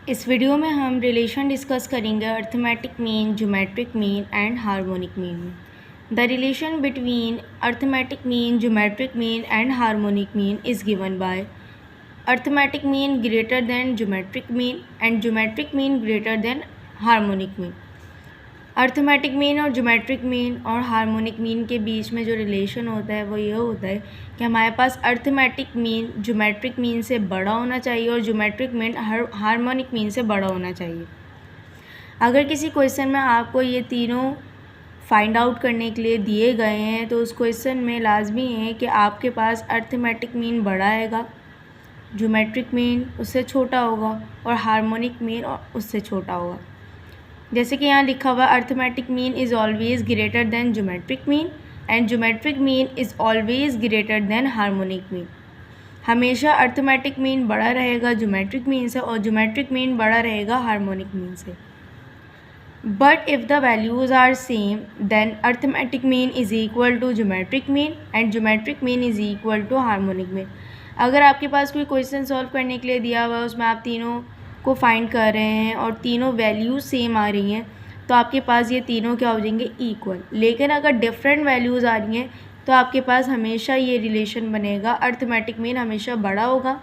इस वीडियो में हम रिलेशन डिस्कस करेंगे arithmetic mean, geometric mean and harmonic mean में। The relation between arithmetic mean, geometric mean and harmonic mean is given by arithmetic mean greater than geometric mean and geometric mean greater than harmonic mean. Arithmetic mean और geometric mean और harmonic mean के बीच में जो relation होता है वो ये होता है कि हमारे पास अर्थमेटिक मीन ज्योमेट्रिक मीन से बड़ा होना चाहिए और ज्योमेट्रिक मीन हार्मोनिक मीन से बड़ा होना चाहिए। अगर किसी क्वेश्चन में आपको ये तीनों फाइंड आउट करने के लिए दिए गए हैं तो उस क्वेश्चन में लाजमी है कि आपके पास अर्थमेटिक मीन बड़ा आएगा, ज्योमेट्रिक मीन उससे छोटा होगा और हार्मोनिक मीन उससे छोटा होगा। जैसे कि यहाँ लिखा हुआ arithmetic mean is always greater than geometric mean and geometric mean is always greater than harmonic mean. हमेशा अर्थमेटिक मीन बड़ा रहेगा ज्योमेट्रिक मीन से और ज्योमेट्रिक मीन बड़ा रहेगा हार्मोनिक मीन से। But if the values are same then arithmetic mean is equal to geometric mean and geometric mean is equal to harmonic mean. अगर आपके पास कोई क्वेश्चन सॉल्व करने के लिए दिया हुआ है, उसमें आप तीनों को फाइंड कर रहे हैं और तीनों वैल्यूज़ सेम आ रही हैं तो आपके पास ये तीनों क्या हो जाएंगे, इक्वल। लेकिन अगर डिफरेंट वैल्यूज़ आ रही हैं तो आपके पास हमेशा ये रिलेशन बनेगा, अर्थमेटिक मीन हमेशा बड़ा होगा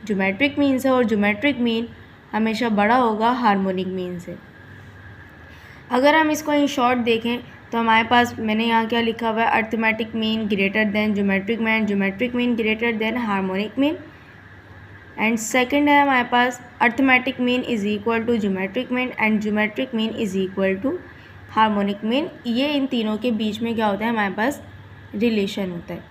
ज्योमेट्रिक मीन से और ज्योमेट्रिक मीन हमेशा बड़ा होगा हार्मोनिक मीन से। अगर हम इसको इन शॉर्ट देखें तो हमारे पास मैंने यहाँ क्या लिखा हुआ है, arithmetic mean greater than geometric mean, geometric mean greater than harmonic mean. And second है हमारे पास arithmetic mean is equal to geometric mean and geometric mean is equal to harmonic mean. ये इन तीनों के बीच में क्या होता है, हमारे पास रिलेशन होता है।